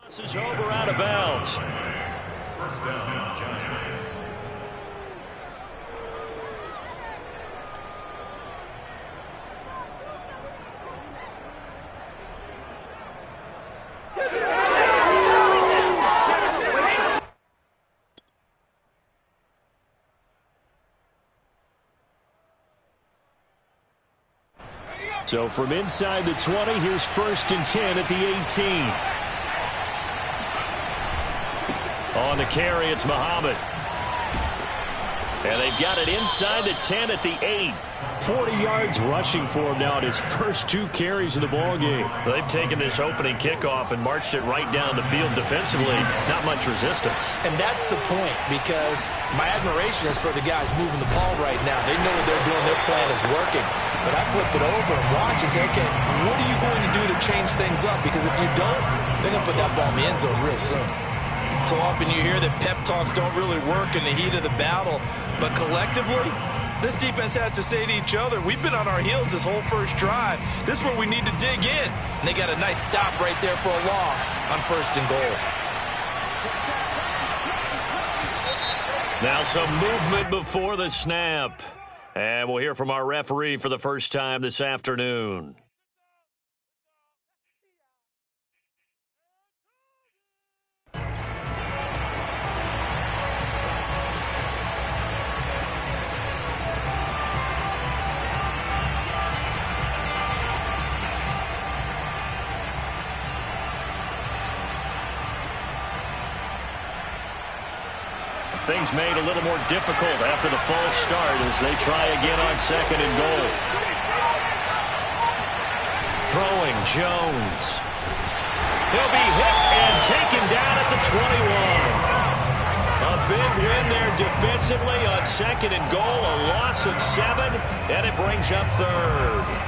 This is over out of bounds. First down, Giants. So from inside the 20, here's 1st and 10 at the 18. On the carry, it's Muhammad. And they've got it inside the 10 at the 8. 40 yards rushing for him now at his first 2 carries in the ballgame. They've taken this opening kickoff and marched it right down the field defensively. Not much resistance. And that's the point, because my admiration is for the guys moving the ball right now. They know what they're doing. Their plan is working. But I flip it over and watch and say, okay, what are you going to do to change things up? Because if you don't, they're going to put that ball in the end zone real soon. So often you hear that pep talks don't really work in the heat of the battle. But collectively, this defense has to say to each other, we've been on our heels this whole first drive. This is where we need to dig in. And they got a nice stop right there for a loss on 1st and goal. Now some movement before the snap. And we'll hear from our referee for the first time this afternoon. Things made a little more difficult after the false start as they try again on 2nd and goal. Throwing Jones. He'll be hit and taken down at the 21. A big win there defensively on 2nd and goal. A loss of 7, and it brings up 3rd.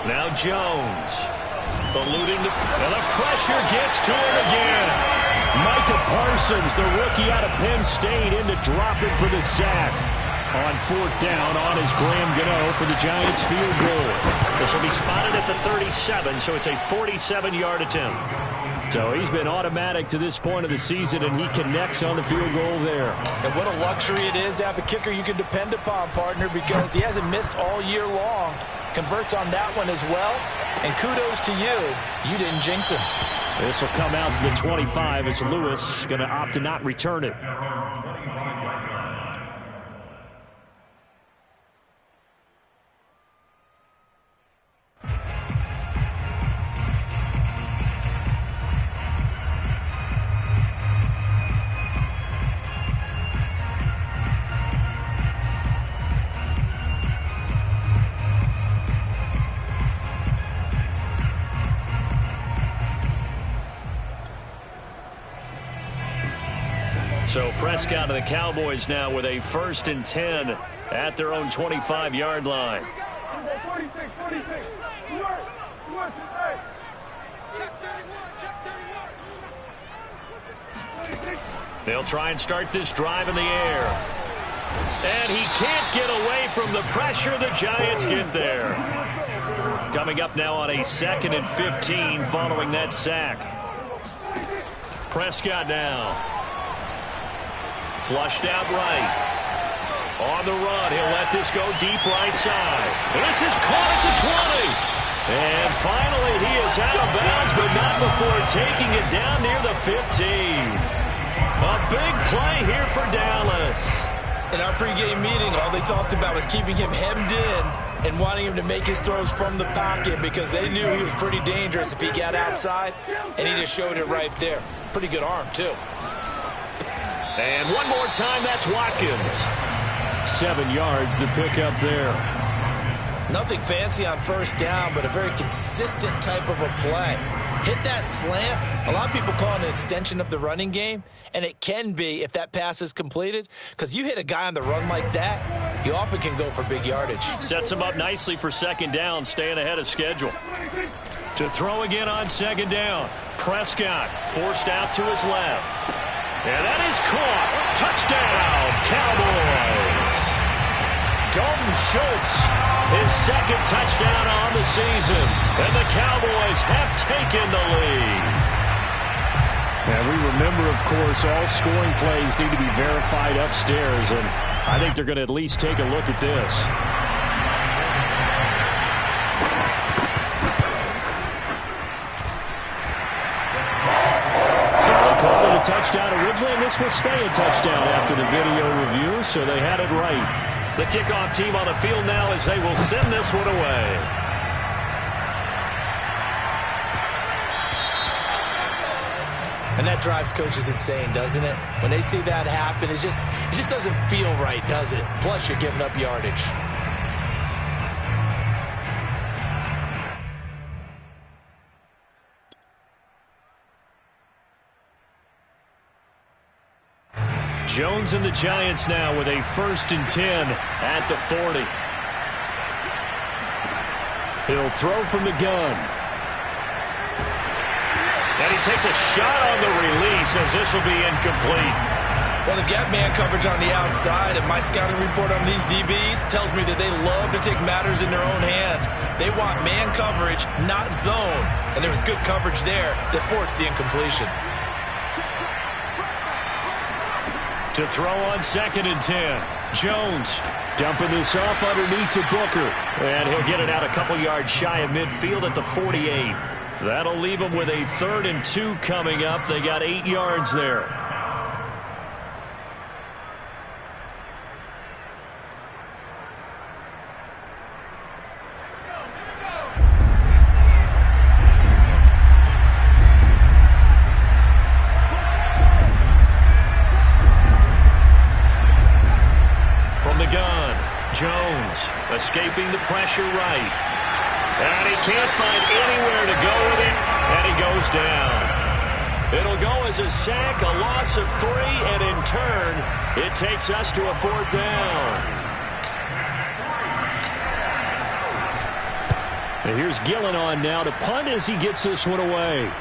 Now Jones, eluding and the pressure gets to him again. Micah Parsons, the rookie out of Penn State, in to drop it for the sack. On 4th down, on is Graham Gano for the Giants field goal. This will be spotted at the 37, so it's a 47-yard attempt. So he's been automatic to this point of the season, and he connects on the field goal there. And what a luxury it is to have a kicker you can depend upon, partner, because he hasn't missed all year long. Converts on that one as well, and kudos to you. You didn't jinx him. This will come out to the 25 as Lewis going to opt to not return it. So Prescott and the Cowboys now with a 1st and 10 at their own 25-yard line. They'll try and start this drive in the air. And he can't get away from the pressure. The Giants get there. Coming up now on a 2nd and 15 following that sack. Prescott now. Flushed out right. On the run, he'll let this go deep right side. This is caught at the 20. And finally, he is out of bounds, but not before taking it down near the 15. A big play here for Dallas. In our pregame meeting, all they talked about was keeping him hemmed in and wanting him to make his throws from the pocket because they knew he was pretty dangerous if he got outside, and he just showed it right there. Pretty good arm, too. And one more time, that's Watkins. 7 yards to pick up there. Nothing fancy on 1st down, but a very consistent type of a play. Hit that slant. A lot of people call it an extension of the running game, and it can be if that pass is completed, because you hit a guy on the run like that, he often can go for big yardage. Sets him up nicely for second down, staying ahead of schedule. To throw again on second down. Prescott forced out to his left. And that is caught. Touchdown, Cowboys. Dalton Schultz, his second touchdown on the season. And the Cowboys have taken the lead. And we remember, of course, all scoring plays need to be verified upstairs, and I think they're going to at least take a look at this. So they called it a touchdown originally, and this will stay a touchdown after the video review, so they had it right. The kickoff team on the field now as they will send this one away. And that drives coaches insane, doesn't it? When they see that happen, it just doesn't feel right, does it? Plus, you're giving up yardage. Jones and the Giants now with a 1st and 10 at the 40. He'll throw from the gun. And he takes a shot on the release as this will be incomplete. Well, they've got man coverage on the outside, and my scouting report on these DBs tells me that they love to take matters in their own hands. They want man coverage, not zone. And there was good coverage there that forced the incompletion. To throw on 2nd and 10. Jones dumping this off underneath to Booker. And he'll get it out a couple yards shy of midfield at the 48. That'll leave them with a 3rd and 2 coming up. They got 8 yards there. From the gun, Jones escaping the pressure right. And he can't find anywhere to go with it, and he goes down. It'll go as a sack, a loss of 3, and in turn, it takes us to a 4th down. And here's Gillen on now to punt as he gets this one away.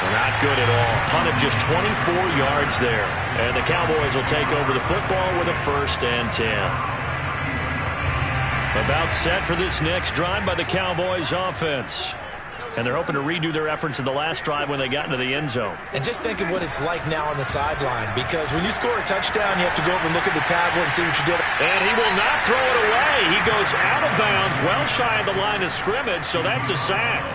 Not good at all. Punt of just 24 yards there. And the Cowboys will take over the football with a 1st and 10. About set for this next drive by the Cowboys offense. And they're hoping to redo their efforts in the last drive when they got into the end zone. And just think of what it's like now on the sideline, because when you score a touchdown, you have to go over and look at the tablet and see what you did. And he will not throw it away. He goes out of bounds, well shy of the line of scrimmage, so that's a sack.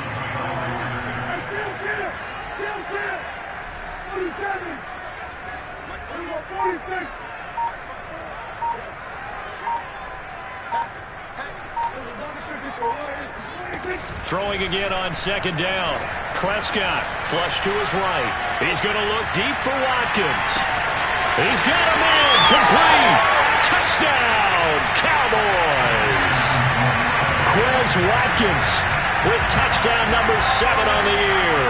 Throwing again on 2nd down. Prescott flush to his right. He's going to look deep for Watkins. He's got him in. Complete. Touchdown, Cowboys. Quez Watkins with touchdown number 7 on the year.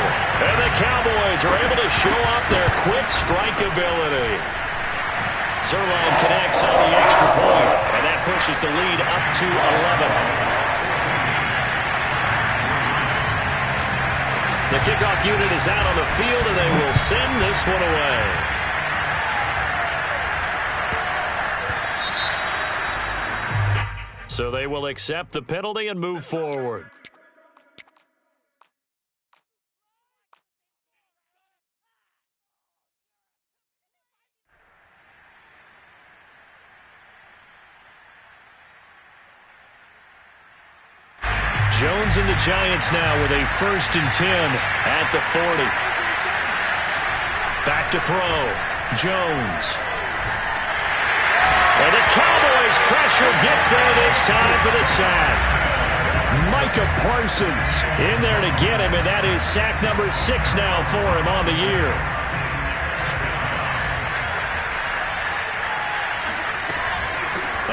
And the Cowboys are able to show off their quick strike ability. Zuerlein connects on the extra point, and that pushes the lead up to 11. The kickoff unit is out on the field, and they will send this one away. So they will accept the penalty and move forward. Jones and the Giants now with a 1st and 10 at the 40. Back to throw. Jones. And the Cowboys pressure gets there this time for the sack. Micah Parsons in there to get him, and that is sack number 6 now for him on the year.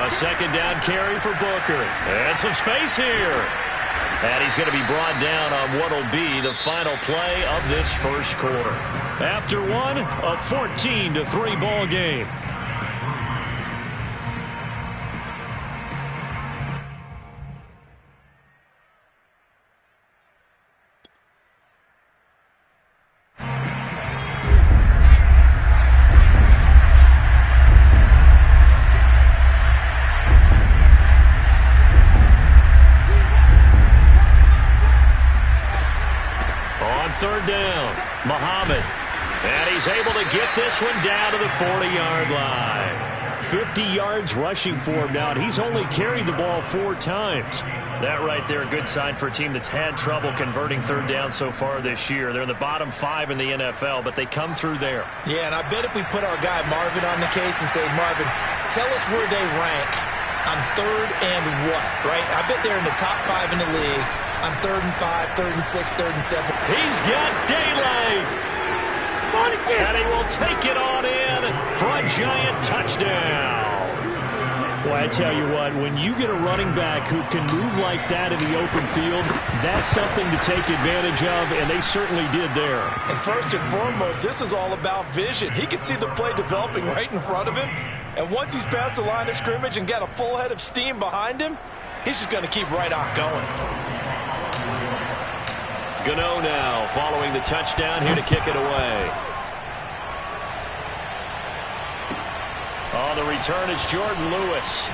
A 2nd down carry for Booker. And some space here. And he's going to be brought down on what will be the final play of this first quarter. After one, a 14-3 ball game. Third down, Muhammad. And he's able to get this one down to the 40-yard line. 50 yards rushing for him now, and he's only carried the ball 4 times. That right there, a good sign for a team that's had trouble converting third down so far this year. They're in the bottom 5 in the NFL, but they come through there. Yeah, and I bet if we put our guy Marvin on the case and say, Marvin, tell us where they rank on third and what, right? I bet they're in the top 5 in the league on 3rd and 5, 3rd and 6, 3rd and 7. He's got daylight. And he will take it on in for a giant touchdown. Well, I tell you what, when you get a running back who can move like that in the open field, that's something to take advantage of, and they certainly did there. And first and foremost, this is all about vision. He can see the play developing right in front of him, and once he's past the line of scrimmage and got a full head of steam behind him, he's just going to keep right on going. Gano now following the touchdown here to kick it away. On the return, it's Jordan Lewis.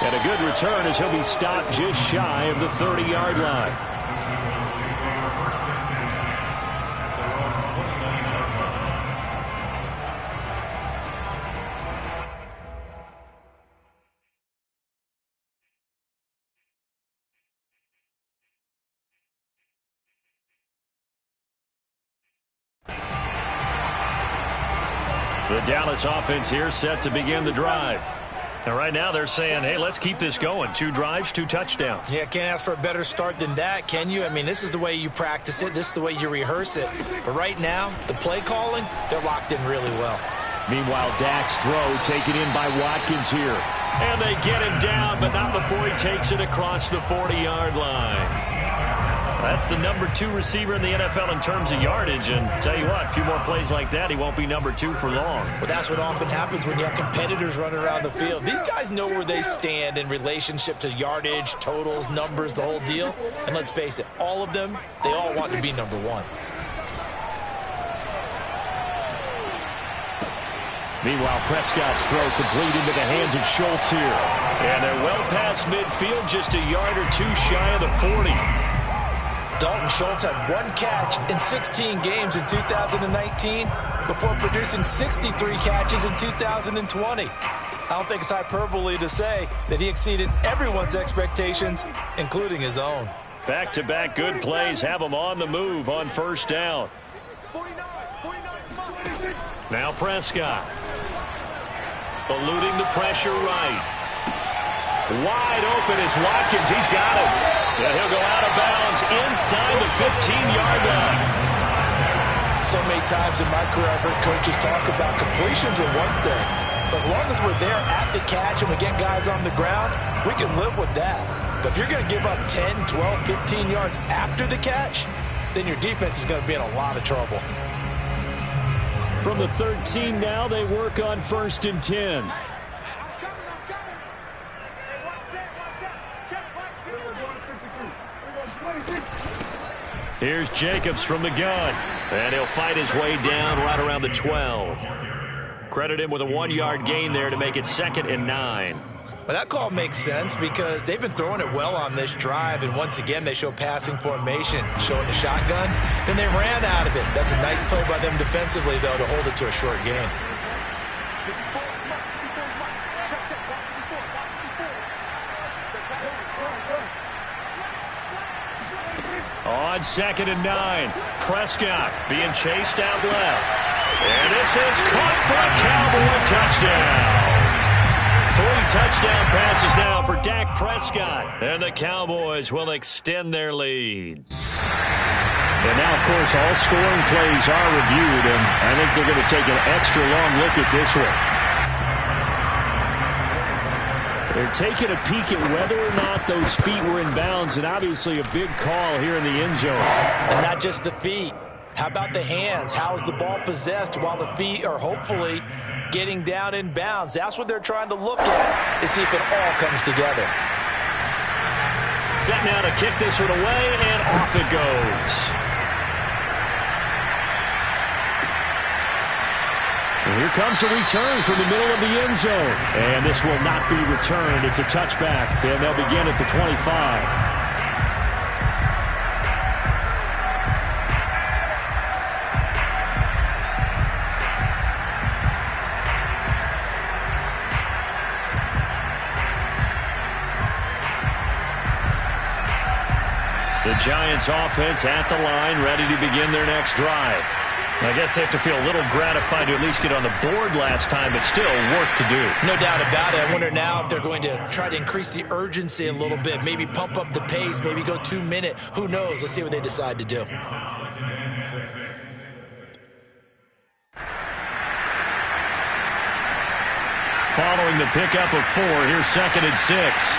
And a good return as he'll be stopped just shy of the 30-yard line. The Dallas offense here set to begin the drive. And right now they're saying, hey, let's keep this going. 2 drives, 2 touchdowns. Yeah, can't ask for a better start than that, can you? I mean, this is the way you practice it. This is the way you rehearse it. But right now, the play calling, they're locked in really well. Meanwhile, Dak's throw taken in by Watkins here. And they get him down, but not before he takes it across the 40-yard line. That's the number 2 receiver in the NFL in terms of yardage. And tell you what, a few more plays like that, he won't be number 2 for long. Well, that's what often happens when you have competitors running around the field. These guys know where they stand in relationship to yardage, totals, numbers, the whole deal. And let's face it, all of them, they all want to be number 1. Meanwhile, Prescott's throw complete into the hands of Schultz here. And they're well past midfield, just a yard or 2 shy of the 40. Dalton Schultz had 1 catch in 16 games in 2019 before producing 63 catches in 2020. I don't think it's hyperbole to say that he exceeded everyone's expectations, including his own. Back-to-back good plays have him on the move on first down. Now Prescott. Eluding the pressure right. Wide open is Watkins. He's got him. And he'll go out of bounds inside the 15-yard line. So many times in my career I've heard coaches talk about completions are one thing. But as long as we're there at the catch and we get guys on the ground, we can live with that. But if you're going to give up 10, 12, 15 yards after the catch, then your defense is going to be in a lot of trouble. From the 13 now, they work on 1st and 10. Here's Jacobs from the gun. And he'll fight his way down right around the 12. Credit him with a 1-yard gain there to make it 2nd and 9. But that call makes sense because they've been throwing it well on this drive, and once again they show passing formation, showing the shotgun. Then they ran out of it. That's a nice play by them defensively, though, to hold it to a short gain. On 2nd and 9, Prescott being chased out left. And this is caught for a Cowboy touchdown. 3 touchdown passes now for Dak Prescott. And the Cowboys will extend their lead. And now, of course, all scoring plays are reviewed, and I think they're going to take an extra long look at this one. They're taking a peek at whether or not those feet were in bounds, and obviously a big call here in the end zone. And not just the feet. How about the hands? How is the ball possessed while the feet are hopefully getting down in bounds? That's what they're trying to look at to see if it all comes together. Set now to kick this one away, and off it goes. And here comes a return from the middle of the end zone. And this will not be returned. It's a touchback, and they'll begin at the 25. The Giants offense at the line, ready to begin their next drive. I guess they have to feel a little gratified to at least get on the board last time, but still work to do. No doubt about it. I wonder now if they're going to try to increase the urgency a little bit, maybe pump up the pace, maybe go 2-minute. Who knows? Let's see what they decide to do. Following the pickup of 4, here's 2nd and 6.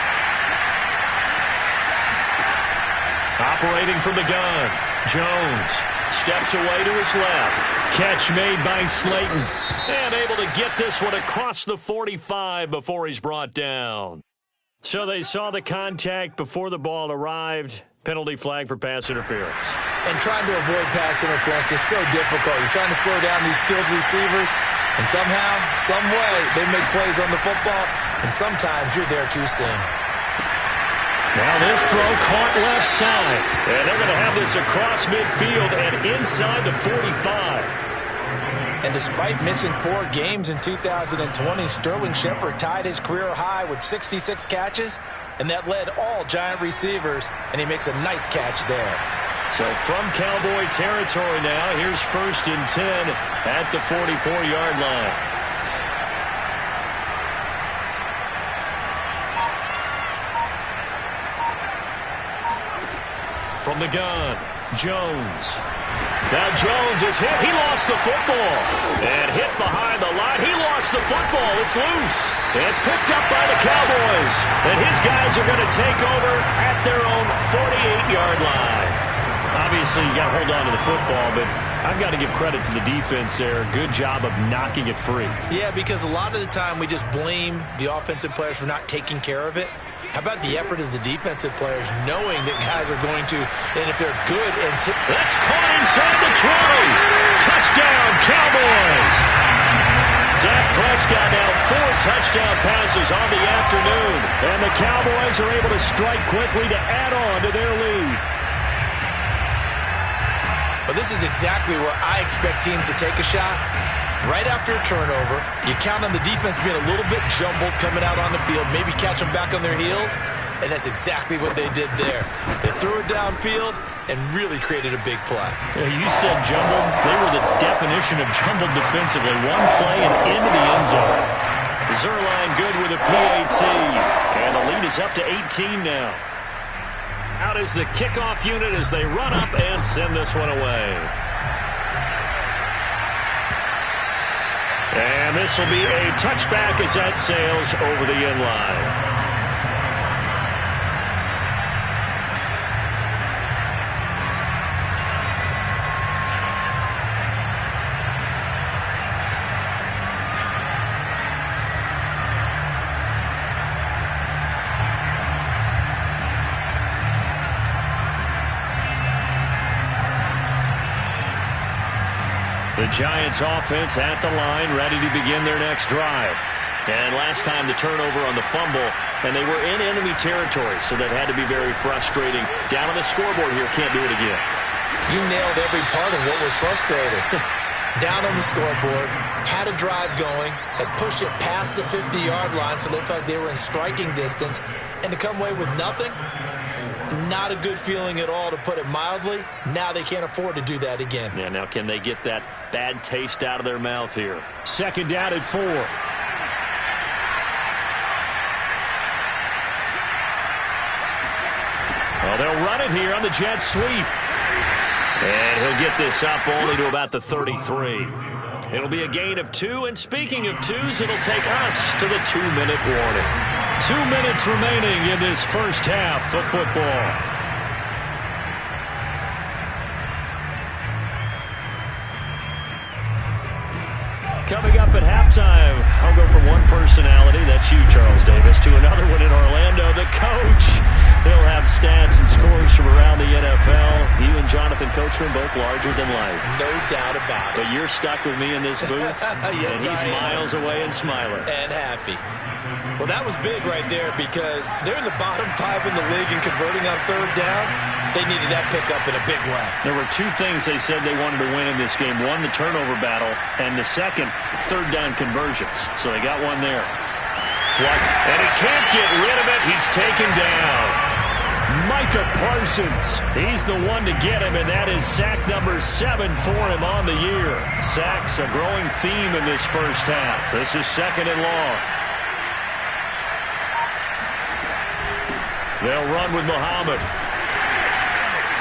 Operating from the gun, Jones steps away to his left. Catch made by Slayton. And able to get this one across the 45 before he's brought down. So they saw the contact before the ball arrived. Penalty flag for pass interference. And trying to avoid pass interference is so difficult. You're trying to slow down these skilled receivers, and somehow, some way, they make plays on the football, and sometimes you're there too soon. Now this throw caught left side. And they're going to have this across midfield and inside the 45. And despite missing 4 games in 2020, Sterling Shepard tied his career high with 66 catches, and that led all Giant receivers, and he makes a nice catch there. So from Cowboy territory now, here's 1st and 10 at the 44-yard line. From the gun, Jones. Now Jones is hit. He lost the football. And hit behind the line. He lost the football. It's loose. It's picked up by the Cowboys. And his guys are going to take over at their own 48-yard line. Obviously, you got to hold on to the football, but I've got to give credit to the defense there. Good job of knocking it free. Yeah, because a lot of the time we just blame the offensive players for not taking care of it. How about the effort of the defensive players knowing that guys are going to, and if they're good, and that's caught inside the 20. Touchdown, Cowboys. Dak Prescott now 4 touchdown passes on the afternoon, and the Cowboys are able to strike quickly to add on to their lead. But this is exactly where I expect teams to take a shot. Right after a turnover, you count on the defense being a little bit jumbled coming out on the field, maybe catch them back on their heels, and that's exactly what they did there. They threw it downfield and really created a big play. Yeah, you said jumbled. They were the definition of jumbled defensively. One play and into the end zone. Zuerlein good with a PAT, and the lead is up to 18 now. Out is the kickoff unit as they run up and send this one away. And this will be a touchback as that sails over the end line. The Giants offense at the line, ready to begin their next drive. And last time the turnover on the fumble, and they were in enemy territory, so that had to be very frustrating. Down on the scoreboard here, can't do it again. You nailed every part of what was frustrating. Down on the scoreboard, had a drive going, had pushed it past the 50-yard line, so they felt they were in striking distance, and to come away with nothing, not a good feeling at all, to put it mildly. Now they can't afford to do that again. Yeah, now can they get that bad taste out of their mouth here? 2nd down at 4. Well, they'll run it here on the jet sweep. And he'll get this up only to about the 33. It'll be a gain of 2, and speaking of 2s, it'll take us to the 2-minute warning. 2 minutes remaining in this first half of football. Coming up at halftime, I'll go from one personality, that's you, Charles Davis, to another one in Orlando, the coach. He'll have stats and scores from around the NFL. You and Jonathan Coachman both larger than life. No doubt about it. But you're stuck with me in this booth, yes, and he's miles away and smiling. And happy. Well, that was big right there because they're in the bottom 5 in the league and converting on third down. They needed that pickup in a big way. There were 2 things they said they wanted to win in this game. One, the turnover battle, and the second, third down conversions. So they got one there. And he can't get rid of it. He's taken down. Micah Parsons. He's the one to get him, and that is sack number 7 for him on the year. Sacks, a growing theme in this first half. This is 2nd and long. They'll run with Muhammad.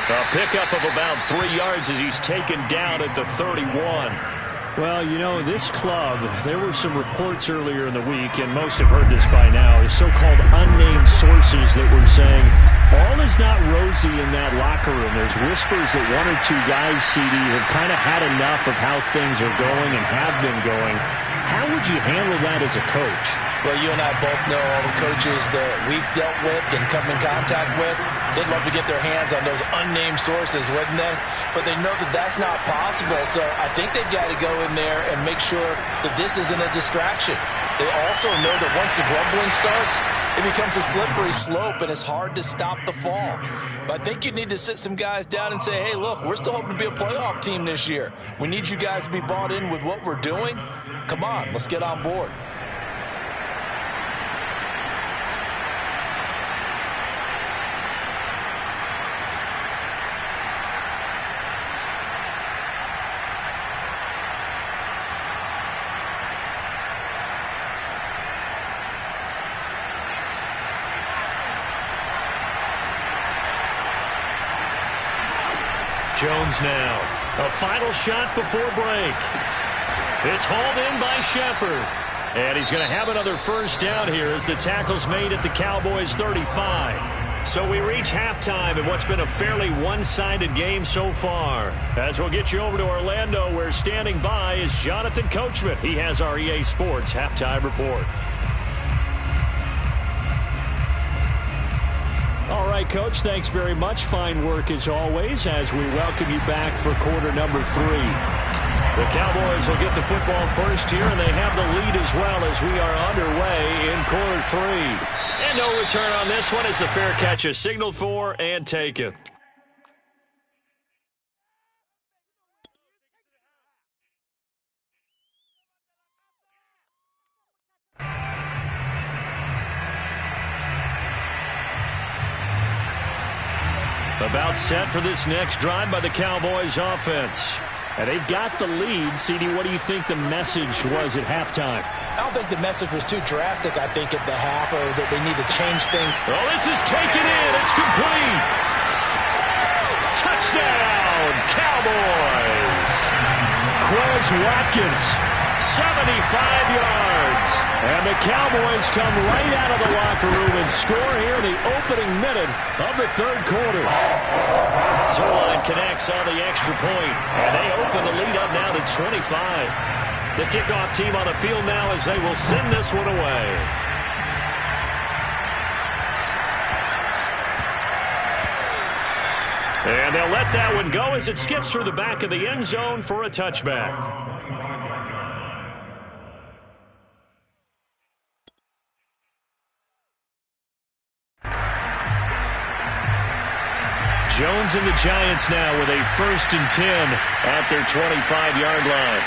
A pickup of about 3 yards as he's taken down at the 31. Well, you know, this club, there were some reports earlier in the week, and most have heard this by now, is so-called unnamed sources that were saying all is not rosy in that locker room. There's whispers that 1 or 2 guys, CD, have kind of had enough of how things are going and have been going. How would you handle that as a coach? Well, you and I both know all the coaches that we've dealt with and come in contact with. They'd love to get their hands on those unnamed sources, wouldn't they? But they know that that's not possible, so I think they've got to go in there and make sure that this isn't a distraction. They also know that once the grumbling starts, it becomes a slippery slope, and it's hard to stop the fall. But I think you need to sit some guys down and say, hey, look, we're still hoping to be a playoff team this year. We need you guys to be bought in with what we're doing. Come on, let's get on board. Jones now. A final shot before break. It's hauled in by Shepard. And he's going to have another first down here as the tackle's made at the Cowboys' 35. So we reach halftime in what's been a fairly one-sided game so far. As we'll get you over to Orlando, where standing by is Jonathan Coachman. He has our EA Sports halftime report. All right, Coach, thanks very much. Fine work as always as we welcome you back for quarter number 3. The Cowboys will get the football first here, and they have the lead as well as we are underway in quarter 3. And no return on this one as the fair catch is signaled for and taken. About set for this next drive by the Cowboys offense. And they've got the lead. CD, what do you think the message was at halftime? I don't think the message was too drastic, I think, at the half, or that they need to change things. Oh, this is taken in. It's complete. Touchdown, Cowboys. Quez Watkins, 75 yards. And the Cowboys come right out of the locker room and score here in the opening minute of the third quarter. Zuerlein connects on the extra point, and they open the lead up now to 25. The kickoff team on the field now as they will send this one away. And they'll let that one go as it skips through the back of the end zone for a touchback. Jones and the Giants now with a 1st and 10 at their 25-yard line.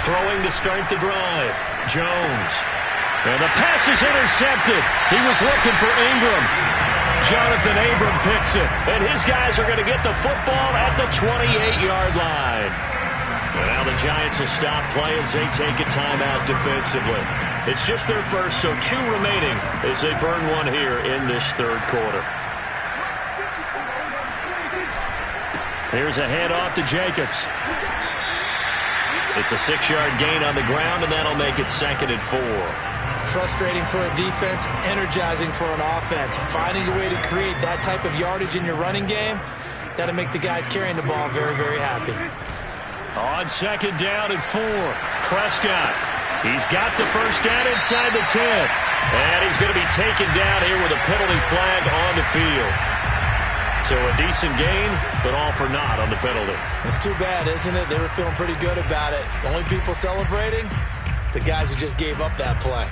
Throwing to start the drive. Jones. And the pass is intercepted. He was looking for Ingram. Jonathan Abram picks it. And his guys are going to get the football at the 28-yard line. And now the Giants will stop play as they take a timeout defensively. It's just their first, so 2 remaining as they burn one here in this third quarter. Here's a handoff to Jacobs. It's a 6-yard gain on the ground, and that'll make it 2nd and 4. Frustrating for a defense, energizing for an offense. Finding a way to create that type of yardage in your running game, that'll make the guys carrying the ball very, very happy. On 2nd down and 4, Prescott. He's got the first down inside the 10. And he's going to be taken down here with a penalty flag on the field. So a decent gain, but all for naught on the penalty. It's too bad, isn't it? They were feeling pretty good about it. The only people celebrating, the guys who just gave up that play.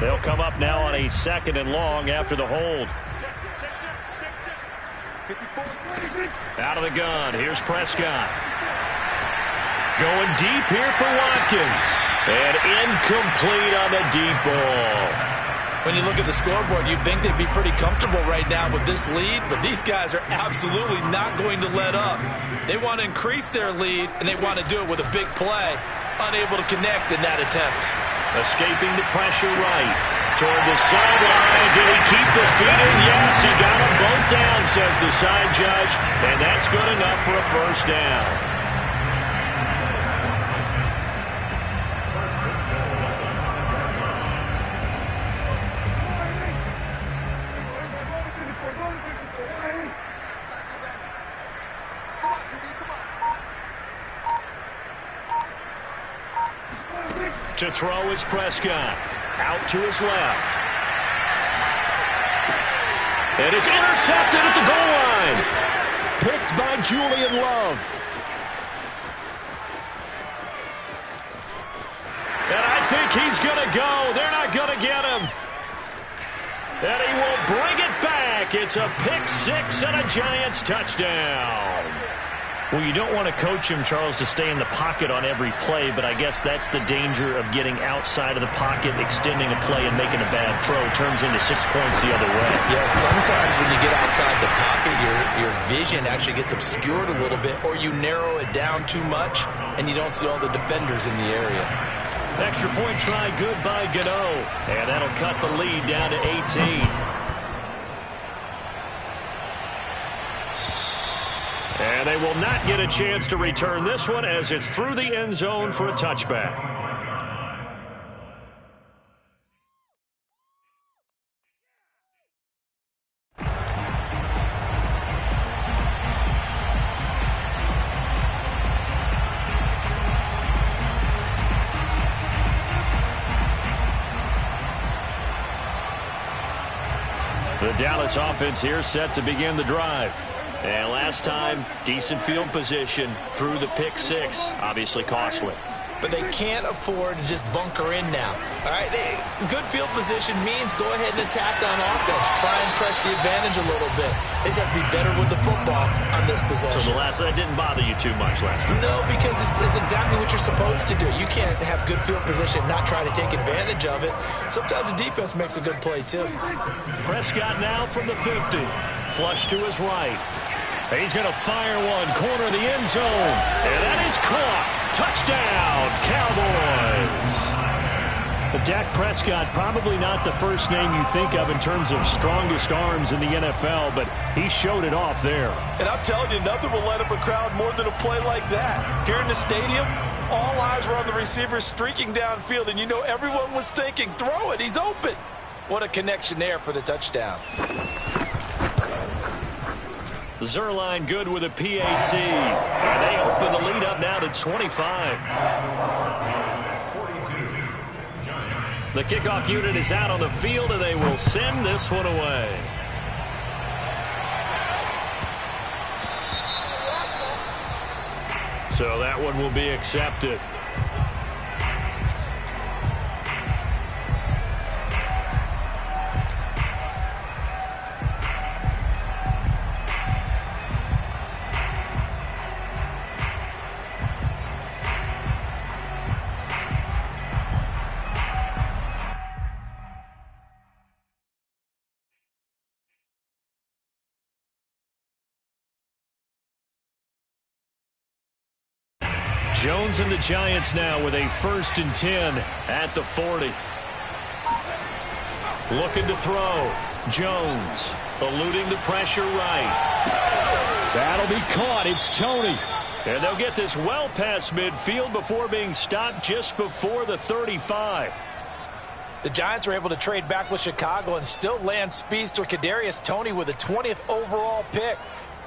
They'll come up now on a 2nd and long after the hold. Out of the gun, here's Prescott. Going deep here for Watkins. And incomplete on the deep ball. When you look at the scoreboard, you'd think they'd be pretty comfortable right now with this lead, but these guys are absolutely not going to let up. They want to increase their lead, and they want to do it with a big play. Unable to connect in that attempt. Escaping the pressure right. Toward the sideline. Did he keep the feet in? Yes, he got them both down, says the side judge, and that's good enough for a first down. To throw is Prescott. Out to his left. It is intercepted at the goal line. Picked by Julian Love. And I think he's going to go. They're not going to get him. And he will bring it back. It's a pick six and a Giants touchdown. Well, you don't want to coach him, Charles, to stay in the pocket on every play, but I guess that's the danger of getting outside of the pocket, extending a play, and making a bad throw. Turns into 6 points the other way. Yeah, sometimes when you get outside the pocket, your vision actually gets obscured a little bit, or you narrow it down too much, and you don't see all the defenders in the area. Extra point try, good by Gano, and that'll cut the lead down to 18. And they will not get a chance to return this one as it's through the end zone for a touchback. The Dallas offense here set to begin the drive. And last time, decent field position through the pick six. Obviously costly. But they can't afford to just bunker in now. All right, good field position means go ahead and attack on offense. Try and press the advantage a little bit. They just have to be better with the football on this possession. So that didn't bother you too much last time? No, because it's exactly what you're supposed to do. You can't have good field position and not try to take advantage of it. Sometimes the defense makes a good play, too. Prescott now from the 50. Flush to his right. He's going to fire one, corner of the end zone. And that is caught. Touchdown, Cowboys. But Dak Prescott, probably not the first name you think of in terms of strongest arms in the NFL, but he showed it off there. And I'm telling you, nothing will let up a crowd more than a play like that. Here in the stadium, all eyes were on the receiver streaking downfield, and you know everyone was thinking, throw it, he's open. What a connection there for the touchdown. Zuerlein good with a PAT. And they open the lead up now to 25. The kickoff unit is out on the field, and they will send this one away. So that one will be accepted. Jones and the Giants now with a 1st and 10 at the 40. Looking to throw. Jones eluding the pressure right. That'll be caught. It's Toney. And they'll get this well past midfield before being stopped just before the 35. The Giants were able to trade back with Chicago and still land speedster Kadarius Toney with a 20th overall pick.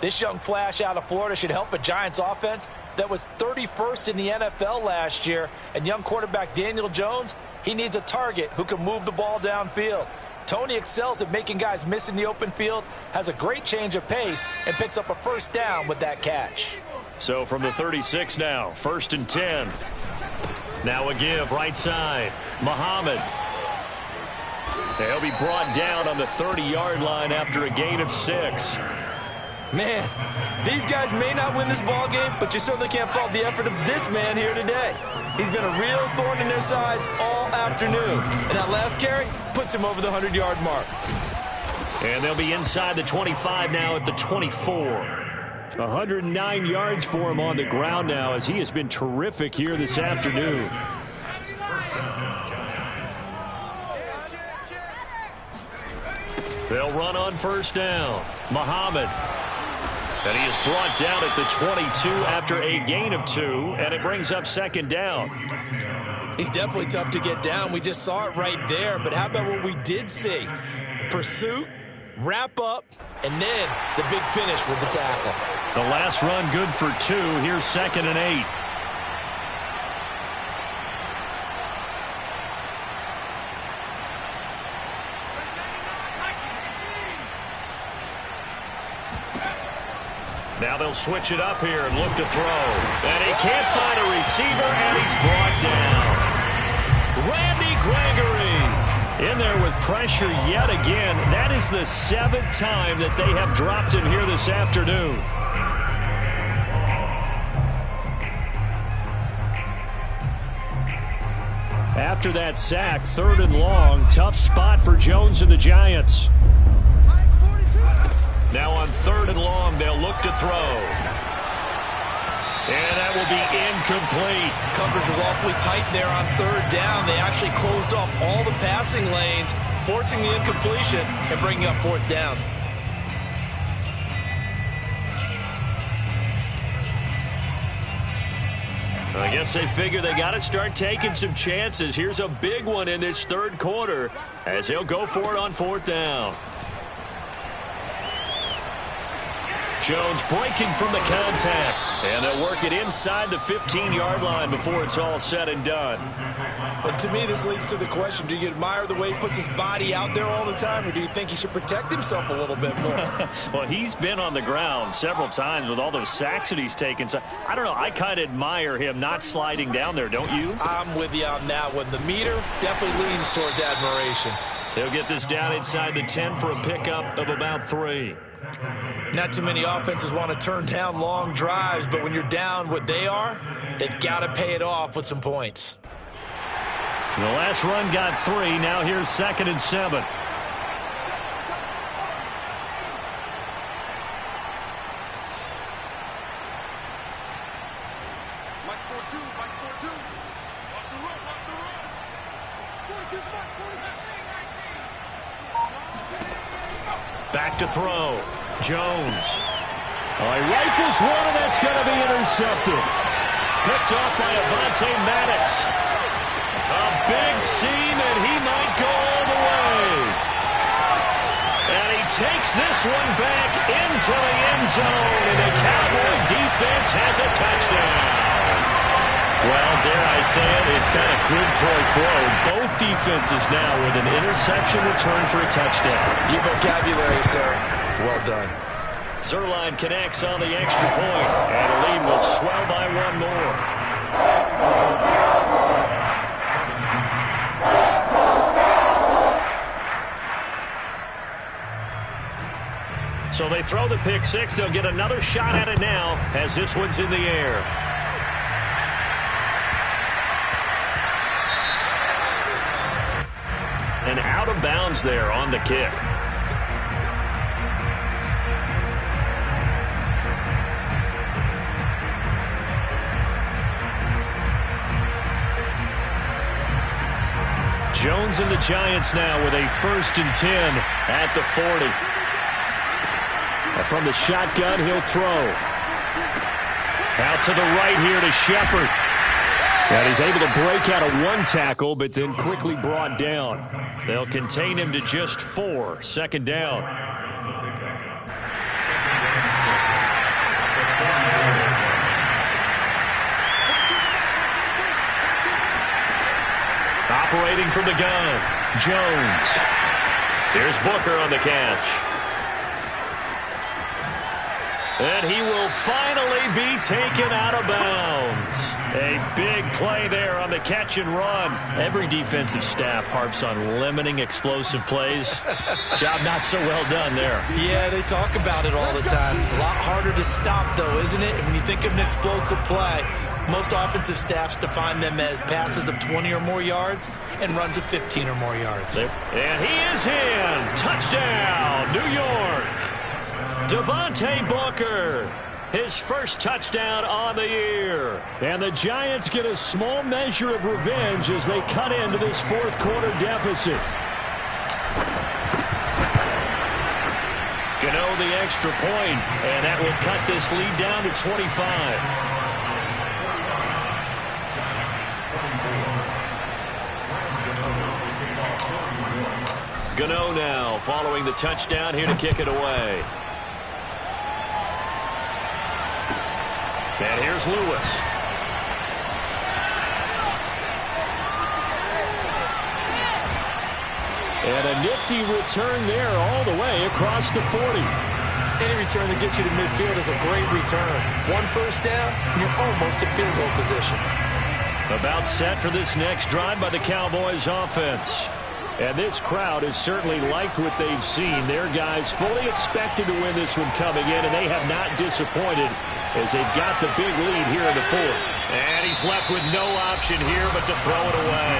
This young flash out of Florida should help a Giants offense that was 31st in the NFL last year. And young quarterback Daniel Jones, he needs a target who can move the ball downfield. Toney excels at making guys miss in the open field, has a great change of pace, and picks up a first down with that catch. So from the 36 now, 1st and 10. Now a give right side. Muhammad. They'll be brought down on the 30-yard line after a gain of 6. Man, these guys may not win this ball game, but you certainly can't fault the effort of this man here today. He's been a real thorn in their sides all afternoon. And that last carry puts him over the 100-yard mark. And they'll be inside the 25 now at the 24. 109 yards for him on the ground now as he has been terrific here this afternoon. They'll run on first down. Muhammad. And he is brought down at the 22 after a gain of 2, and it brings up 2nd down. He's definitely tough to get down. We just saw it right there, but how about what we did see? Pursuit, wrap up, and then the big finish with the tackle. The last run good for 2. Here's 2nd and 8. Now they'll switch it up here and look to throw. And he can't find a receiver, and he's brought down. Randy Gregory in there with pressure yet again. That is the 7th time that they have dropped him here this afternoon. After that sack, 3rd and long. Tough spot for Jones and the Giants. Now on 3rd and long, they'll look to throw. And that will be incomplete. Coverage was awfully tight there on 3rd down. They actually closed off all the passing lanes, forcing the incompletion and bringing up 4th down. I guess they figure they got to start taking some chances. Here's a big one in this 3rd quarter as he'll go for it on 4th down. Jones breaking from the contact. And they'll work it inside the 15-yard line before it's all said and done. Well, to me, this leads to the question, do you admire the way he puts his body out there all the time, or do you think he should protect himself a little bit more? Well, he's been on the ground several times with all those sacks that he's taken. So I don't know. I kind of admire him not sliding down there, don't you? I'm with you on that one. The meter definitely leans towards admiration. They'll get this down inside the 10 for a pickup of about 3. Not too many offenses want to turn down long drives, but when you're down what they are, they've got to pay it off with some points. The last run got 3. Now here's 2nd and 7. Back to throw. Jones. Oh, he rifles one, and that's going to be intercepted. Picked off by Avonte Maddox. A big seam, and he might go all the way. And he takes this one back into the end zone, and the Cowboy defense has a touchdown. Well, dare I say it, it's kind of quid pro quo. Both defenses now with an interception return for a touchdown. Your vocabulary, sir. Well done. Zuerlein connects on the extra point, and the lead will swell by 1 more. So they throw the pick 6. They'll get another shot at it now as this one's in the air. And out of bounds there on the kick. Jones and the Giants now with a 1st and 10 at the 40. From the shotgun, he'll throw. Out to the right here to Shepard. And he's able to break out of one tackle, but then quickly brought down. They'll contain him to just 4. Second down. Operating from the gun, Jones. Here's Booker on the catch. And he will finally be taken out of bounds. A big play there on the catch and run. Every defensive staff harps on limiting explosive plays. Job not so well done there. Yeah, they talk about it all the time. A lot harder to stop, though, isn't it? When you think of an explosive play, most offensive staffs define them as passes of 20 or more yards and runs of 15 or more yards. And he is in. Touchdown, New York. Devontae Booker, his first touchdown on the year. And the Giants get a small measure of revenge as they cut into this fourth quarter deficit. Gano the extra point, and that will cut this lead down to 25. Gano now following the touchdown here to kick it away. And here's Lewis. And a nifty return there all the way across the 40. Any return that gets you to midfield is a great return. One first down, and you're almost in field goal position. About set for this next drive by the Cowboys offense. And this crowd has certainly liked what they've seen. Their guys fully expected to win this one coming in, and they have not disappointed as they've got the big lead here in the fourth. And he's left with no option here but to throw it away.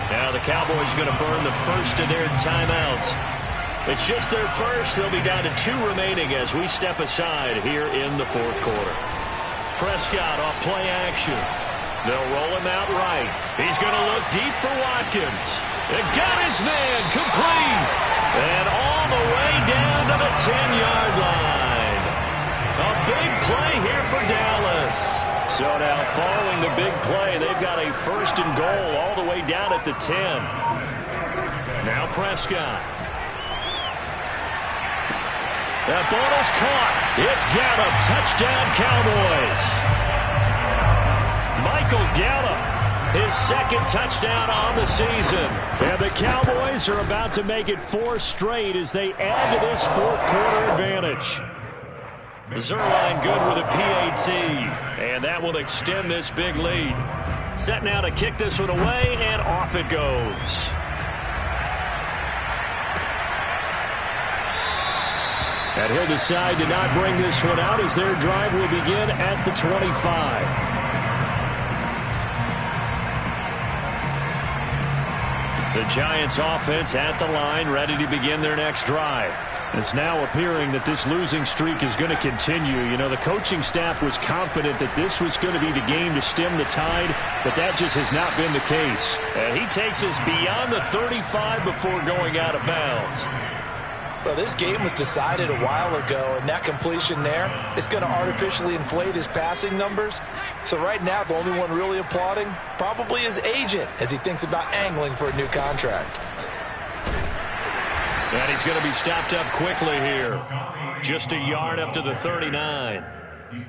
Now the Cowboys going to burn the first of their timeouts. It's just their first. They'll be down to 2 remaining as we step aside here in the fourth quarter. Prescott off play action. They'll roll him out right. He's going to look deep for Watkins. They got his man complete. And all the way down to the 10-yard line. A big play here for Dallas. So now following the big play, they've got a first and goal all the way down at the 10. Now Prescott. That ball is caught. It's Gallup. Touchdown Cowboys. Michael Gallup, his second touchdown on the season. And the Cowboys are about to make it 4 straight as they add to this fourth quarter advantage. Zuerlein good with a PAT, and that will extend this big lead. Set now to kick this one away, and off it goes. And he'll decide to not bring this one out as their drive will begin at the 25. The Giants offense at the line, ready to begin their next drive. It's now appearing that this losing streak is going to continue. You know, the coaching staff was confident that this was going to be the game to stem the tide, but that just has not been the case. And he takes us beyond the 35 before going out of bounds. Well, this game was decided a while ago, and that completion there is going to artificially inflate his passing numbers. So right now, the only one really applauding probably his agent as he thinks about angling for a new contract. And he's going to be stopped up quickly here. Just a yard up to the 39.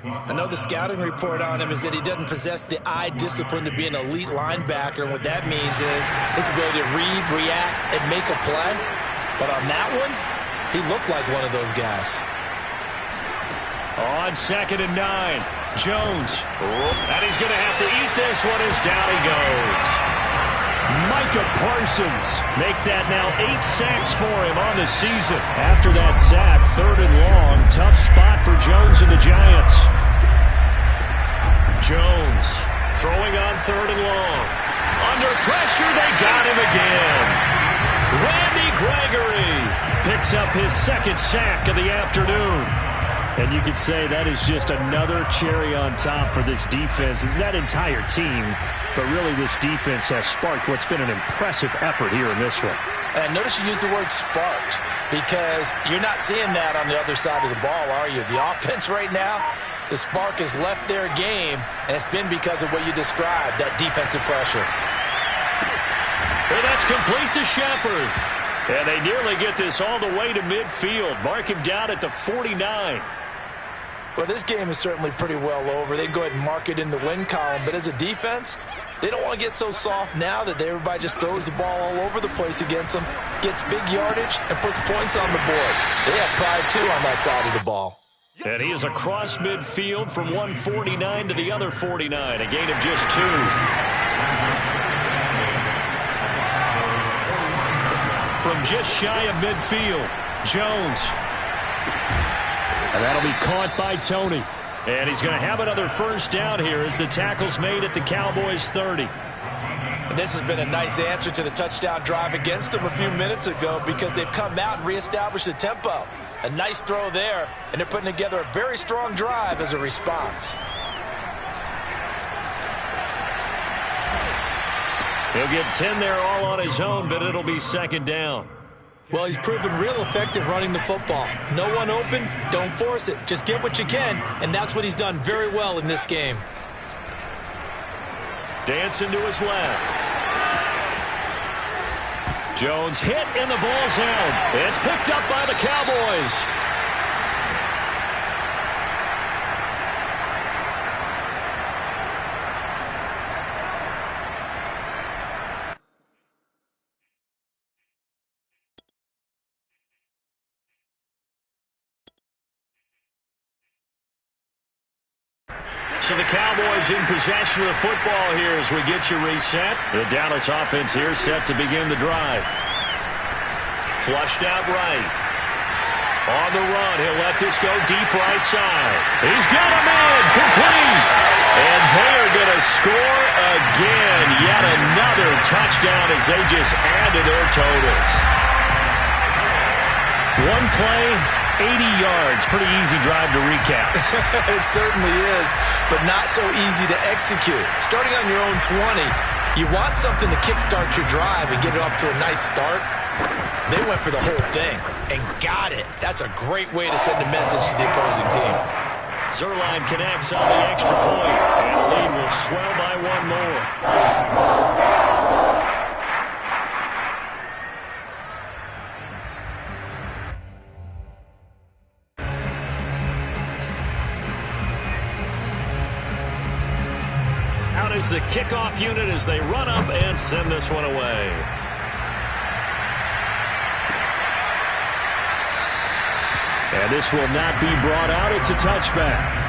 I know the scouting report on him is that he doesn't possess the eye discipline to be an elite linebacker, and what that means is his ability to read, react, and make a play. But on that one, he looked like one of those guys. On 2nd and 9, Jones. And he's going to have to eat this one as down he goes. Micah Parsons make that now 8 sacks for him on the season. After that sack, 3rd and long, tough spot for Jones and the Giants. Jones throwing on 3rd and long. Under pressure, they got him again. Randy Gregory picks up his 2nd sack of the afternoon. And you could say that is just another cherry on top for this defense and that entire team. But really, this defense has sparked what's been an impressive effort here in this one. And notice you use the word sparked because you're not seeing that on the other side of the ball, are you? The offense right now, the spark has left their game, and it's been because of what you described, that defensive pressure. And that's complete to Shepard. And they nearly get this all the way to midfield. Mark him down at the 49. Well, this game is certainly pretty well over. They go ahead and mark it in the win column. But as a defense, they don't want to get so soft now that everybody just throws the ball all over the place against them, gets big yardage, and puts points on the board. They have pride, too, on that side of the ball. And he is across midfield from 149 to the other 49, a gain of just 2. From just shy of midfield, Jones. And that'll be caught by Tony. And he's going to have another first down here as the tackle's made at the Cowboys' 30. And this has been a nice answer to the touchdown drive against them a few minutes ago because they've come out and reestablished the tempo. A nice throw there, and they're putting together a very strong drive as a response. He'll get 10 there all on his own, but it'll be second down. Well, he's proven real effective running the football. No one open, don't force it. Just get what you can, and that's what he's done very well in this game. Dancing to his left. Jones hit, and the ball's out. It's picked up by the Cowboys. So the Cowboys in possession of the football here as we get you reset. The Dallas offense here set to begin the drive. Flushed out right. On the run, he'll let this go deep right side. He's got a man, complete. And they are going to score again. Yet another touchdown as they just add to their totals. One play, 80 yards. Pretty easy drive to recap. It certainly is, but not so easy to execute. Starting on your own 20, you want something to kickstart your drive and get it off to a nice start. They went for the whole thing and got it. That's a great way to send a message to the opposing team. Zuerlein connects on the extra point, and the lead will swell by one more. Out is the kickoff unit as they run up and send this one away. And this will not be brought out. It's a touchback.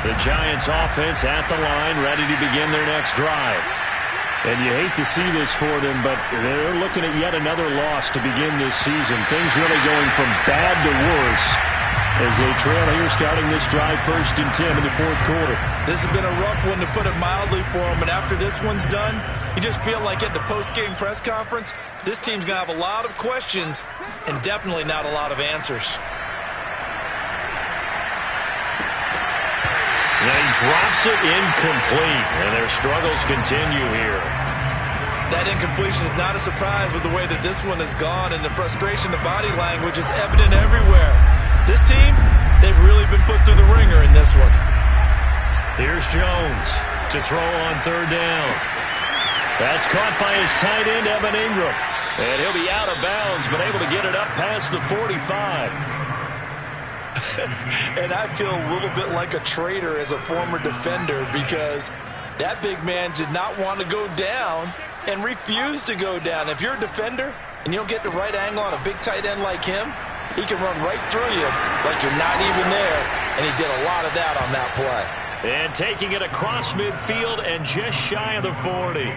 The Giants offense at the line, ready to begin their next drive. And you hate to see this for them, but they're looking at yet another loss to begin this season. Things really going from bad to worse as they trail here starting this drive 1st and 10 in the 4th quarter. This has been a rough one to put it mildly for them, and after this one's done, you just feel like at the post-game press conference, this team's going to have a lot of questions and definitely not a lot of answers. And he drops it incomplete, and their struggles continue here. That incompletion is not a surprise with the way that this one has gone, and the frustration, the body language is evident everywhere. This team, they've really been put through the ringer in this one. Here's Jones to throw on 3rd down. That's caught by his tight end, Evan Ingram. And he'll be out of bounds, but able to get it up past the 45. And I feel a little bit like a traitor as a former defender because that big man did not want to go down and refused to go down. If you're a defender and you don't get the right angle on a big tight end like him, he can run right through you like you're not even there, and he did a lot of that on that play. And taking it across midfield and just shy of the 40.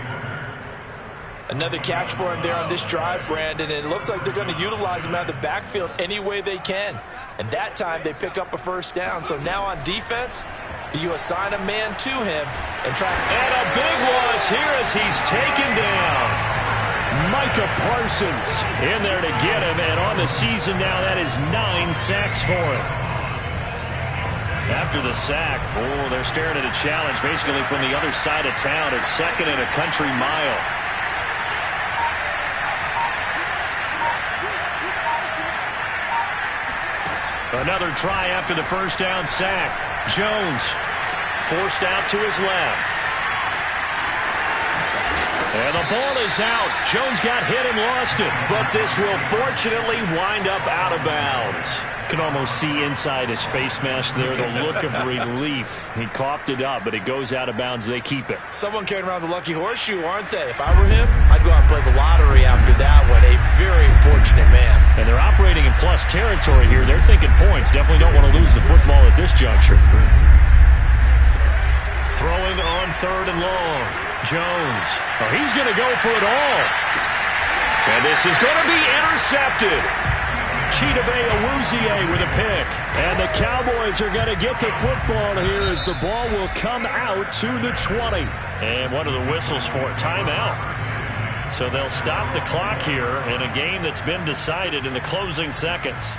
Another catch for him there on this drive, Brandon, and it looks like they're going to utilize him out of the backfield any way they can. And that time they pick up a first down. So now on defense, do you assign a man to him and try? And a big loss here as he's taken down. Micah Parsons in there to get him, and on the season now, that is 9 sacks for him. After the sack, they're staring at a challenge basically from the other side of town. It's 2nd and a country mile. Another try after the first down sack. Jones forced out to his left. And the ball is out. Jones got hit and lost it, but this will fortunately wind up out of bounds. Can almost see inside his face mask there, the look of relief. He coughed it up, but it goes out of bounds. They keep it. Someone carrying around the lucky horseshoe, aren't they? If I were him, I'd go out and play the lottery after that one. A very fortunate man. And they're operating in plus territory here. They're thinking points. Definitely don't want to lose the football at this juncture. Throwing on 3rd and long. Jones. Oh, he's going to go for it all. And this is going to be intercepted. Chidobe Awuzie with a pick. And the Cowboys are going to get the football here as the ball will come out to the 20. And one of the whistles for it, timeout. So they'll stop the clock here in a game that's been decided in the closing seconds.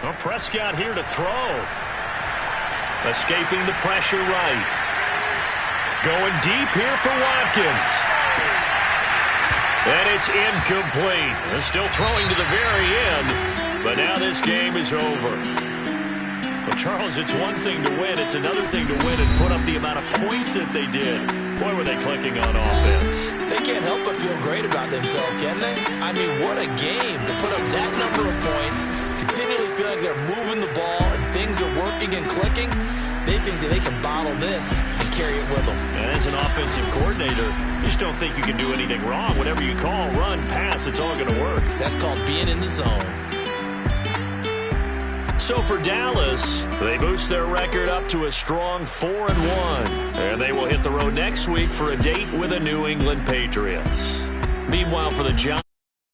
Well, Prescott here to throw. Escaping the pressure right. Going deep here for Watkins. And it's incomplete. They're still throwing to the very end, but now this game is over. Well, Charles, it's one thing to win. It's another thing to win and put up the amount of points that they did. Boy, were they clicking on offense. They can't help but feel great about themselves, can they? I mean, what a game to put up that number of points, continually feel like they're moving the ball and things are working and clicking. They think that they can bottle this and carry it with them. And as an offensive coordinator, you just don't think you can do anything wrong. Whatever you call, run, pass, it's all going to work. That's called being in the zone. So for Dallas, they boost their record up to a strong 4-1. And they will hit the road next week for a date with the New England Patriots. Meanwhile, for the Giants,